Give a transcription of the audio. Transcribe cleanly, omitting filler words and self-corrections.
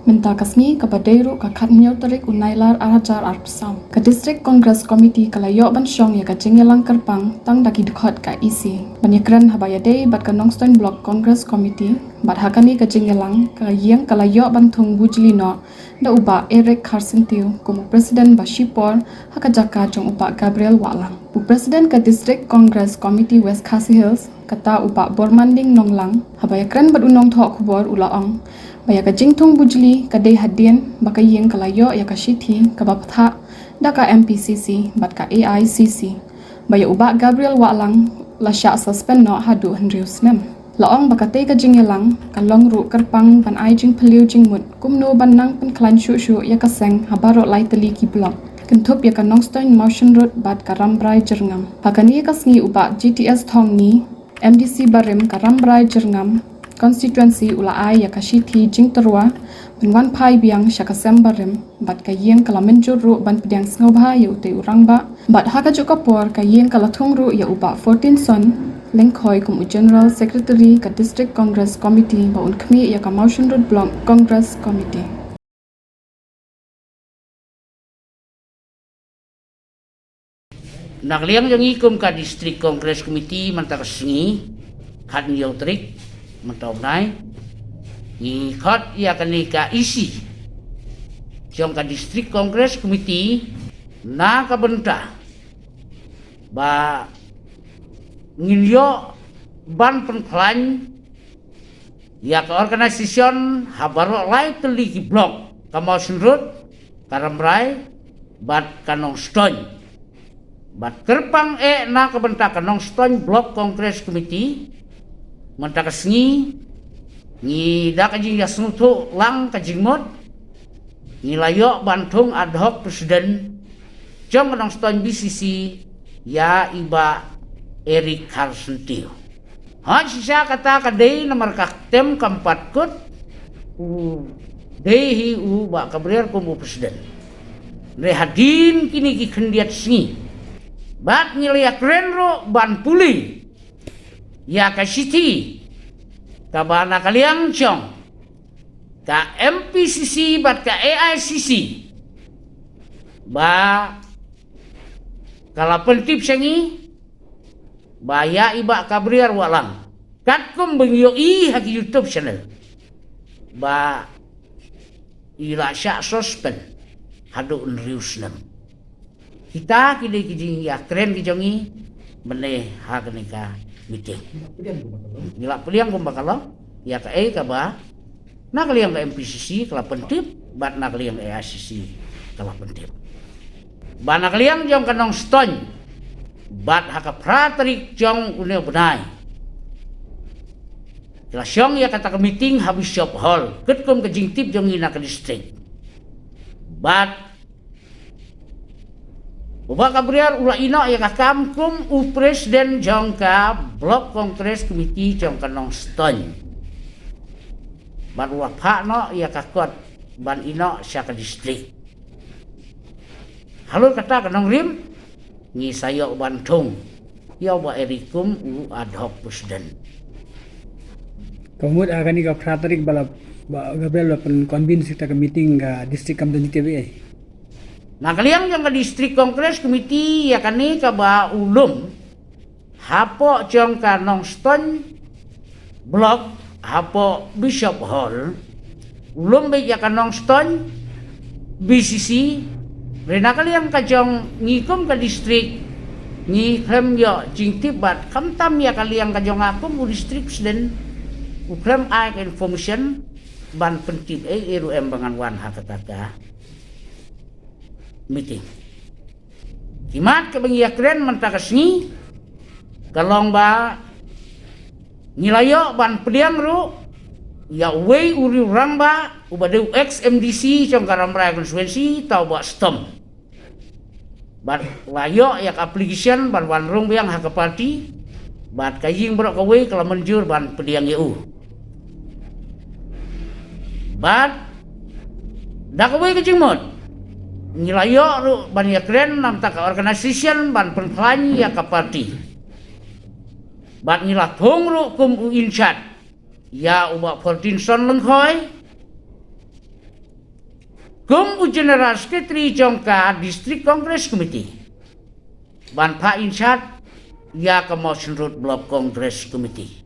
Minta kasni kepada ru kakat nyau terik unailar arajar arpsam. Ke District Congress Committee kalayok ban syong ya ka jengelang kerpang tang daki dekat ka isi. Banyakran habaya day bat ka Nongstoin Block Congress Committee bat hakani ka jengelang ka yang kalayok ban thung bujlino da uba Eric Carsentiu kumu Presiden Bashipor hakajaka jong uba Gabriel Walang. Bu Presiden ka District Congress Committee West Khasi Hills kata uba Bormanding Nonglang habaya kran bat unong thok khubor ulaong. Baya ka jingtung bujli ka day hadien baka yeng kalayo ya ka shithi ka bapatha da ka MPCC bat ka AICC. Baya uba Gabriel Walang la sya suspend no hadu hendrius nem. Laong baka tay ka jingelang ka longru kerpang ban ai jing peliu jing mut kumno ban nang pen klan shu ya ka seng habaro lai teli ki blok. Kentup ya ka Nongstoin Motion Road bat ka Rambrai Jerngam. Hakani ka sngi uba GTS Thong ni MDC Barim ka Rambrai Jerngam. Konstituensi ula ai ya kashithi jingterwa benwan pai biang syaka sembarim bat kayeng kala menjuru ban pediang sngoba ya utai urangba bat haka juga por kayeng kala thungru ya uba 14 son lengkhoi kum General Secretary ka District Congress Committee ba un khmi ya ka Motion Road Block Congress Committee. Nakliang yang ikum ka District Congress Committee mantakasngi khat nyau trik mentau nai ni khat ya kani ka isi jong ka District Congress Committee na ka benta ba ngilyo ban penklan ya ka organisation habaro lai teli ki blok ka Motion Road ka Rambrai bat ka Nongstoin bat kerpang na ka benta ka Nongstoin Block Congress Committee mentakasngi ni da kajing ya snutu lang kajing mod ni layo bantung ad hoc presiden jong Nongstoin BCC ya iba Eric Carsentiu. Ha sisa kata kadai nomor kaktem keempat kut dehi ba kabriar kumu presiden. Rehadin kini ki kendiat sngi. Bat nilai krenro ban puli. Ya ka siti ka bana kaliang chong ka MPCC bat ka AICC ba kala pentip sangi ba ya iba Gabriel Walang kat kum bengyo i hak YouTube channel ba ila sya suspend hadu news nam kita kini kini ya keren kijongi meneh hak nika meeting. Nila peliang kumbakalo ya ka ka ba nakaliang ka MPCC kala pentip bat nakaliang AICC kala pentip. Ba nakaliang jong ka Nongstoin bat haka pratrik jong uneu benai. Kala syong ya kata ka meeting habis shop hall ketkum ka jingtip jong ina ka district. Bat Uba kabriar ula ina ya kamkum presiden jong ka Block Congress Committee jong ka Nongstoin. Ban wapha no ya kakot ban ina sya ka district. Halur kata ka Nongrim ni sayo bantung. Ya ba erikum u ad hoc presiden. Kamud akan ni ka pratrik bala Gabriel pen convince kita ke meeting ka district kamdan TBA. Nakaliang yang ke District Congress Committee ya kani ka ba ulum hapo jong ka Nongstoin Block hapo Bishop Hall ulum be ya ka Nongstoin BCC rena kaliang ka jong ngikum ka district ni klem yo jingtip bat kamtam ya kaliang ka jong akum u district presiden u klem ai information ban pentip eru embangan wan hakataka meeting. Kimat kebengia keren mentakasngi kalong ba nilayo ban pediang ru ya wei uri urang ba ubade ex MDC jong ka Rambrai konstituensi tau ba stom. Ban layo ya application ban wan rong biang hak parti bat kaying brok ka wei kala menjur ban pediang eu. Bat dak wei kajing mod nilayo ru ban ya keren nam tak organisation ban penklan ya ka parti bat nila thong ru kum u inchat ya uba 14 son lengkhoi Kum General Secretary Jongka District Congress Committee. Ban Pak Insat ya ke Motion Road Block Congress Committee.